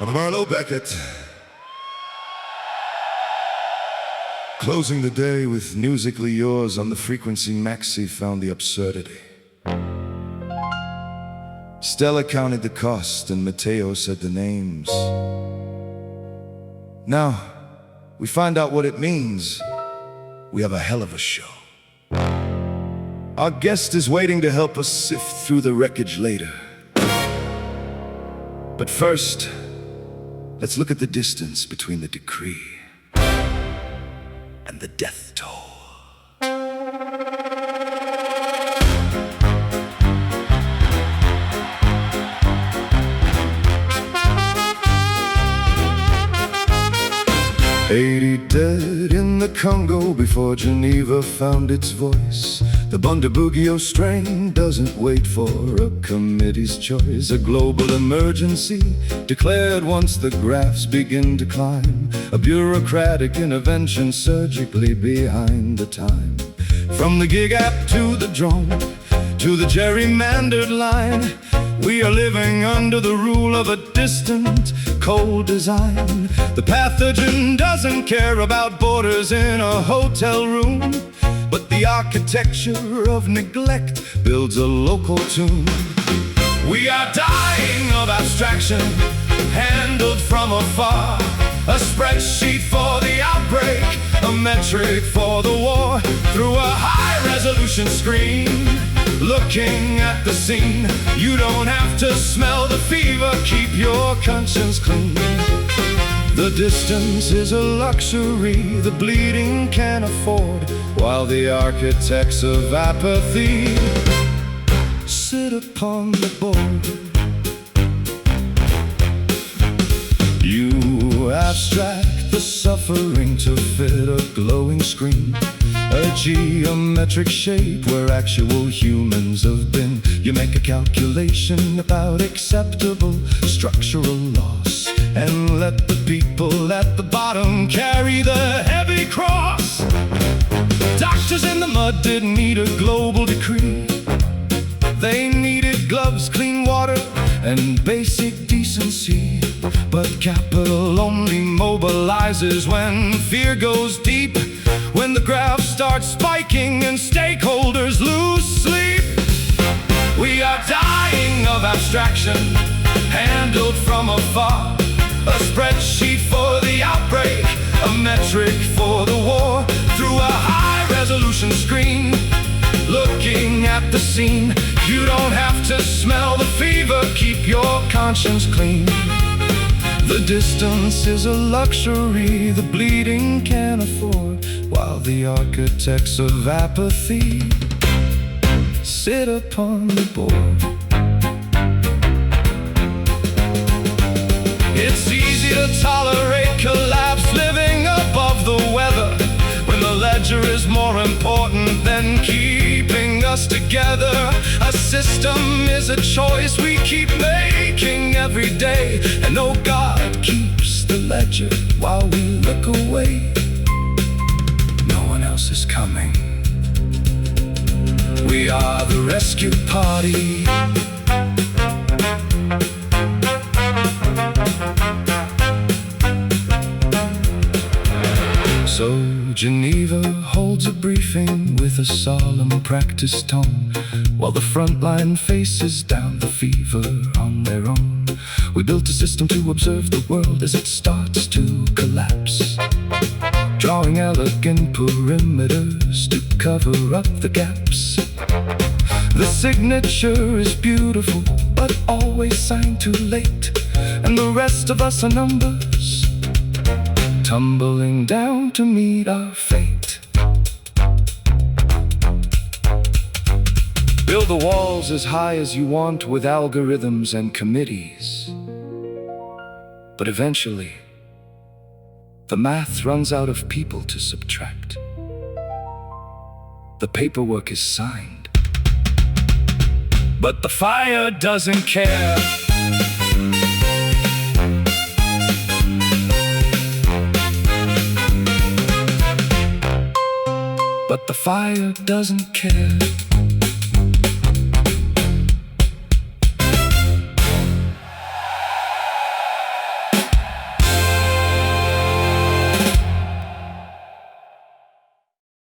Marlowe Beckett, closing the day with Newsically Yours on the frequency Maxi found the absurdity. Stella counted the cost and Mateo said the names. Now, we find out what it means. We have a hell of a show. Our guest is waiting to help us sift through the wreckage later. But first, let's look at the distance between the decree and the death toll. "80 dead in the Congo before Geneva found its voice. The Bundibugyo strain doesn't wait for a committee's choice. A global emergency declared once the graphs begin to climb. A bureaucratic intervention surgically behind the time. From the gig app to the drone, to the gerrymandered line, we are living under the rule of a distant, cold design. The pathogen doesn't care about borders in a hotel room, but the architecture of neglect builds a local tune. We are dying of abstraction, handled from afar. A spreadsheet for the outbreak, a metric for the war. Through a high-resolution screen, looking at the scene. You don't have to smell the fever, keep your conscience clean. The distance is a luxury the bleeding can afford, while the architects of apathy sit upon the board. You abstract the suffering to fit a glowing screen, a geometric shape where actual humans have been. You make a calculation about acceptable structural loss, and let the people at the bottom carry the heavy cross. Doctors in the mud didn't need a global decree. They needed gloves, clean water, and basic decency. But capital only mobilizes when fear goes deep, when the graph starts spiking and stakeholders lose sleep. We are dying of abstraction, handled from afar. A spreadsheet for the outbreak, a metric for the war. Through a high-resolution screen, looking at the scene. You don't have to smell the fever, keep your conscience clean. The distance is a luxury the bleeding can afford, while the architects of apathy sit upon the board. It's easy to tolerate collapse, living above the weather, when the ledger is more important than keeping us together. A system is a choice we keep making every day, and oh, God keeps the ledger while we look away. No one else is coming. We are the rescue party. So Geneva holds a briefing with a solemn practice tone, while the front line faces down the fever on their own. We built a system to observe the world as it starts to collapse, drawing elegant perimeters to cover up the gaps. The signature is beautiful, but always signed too late, and the rest of us are numbers, tumbling down to meet our fate. Build the walls as high as you want with algorithms and committees, but eventually the math runs out of people to subtract. The paperwork is signed, but the fire doesn't care. But the fire doesn't care.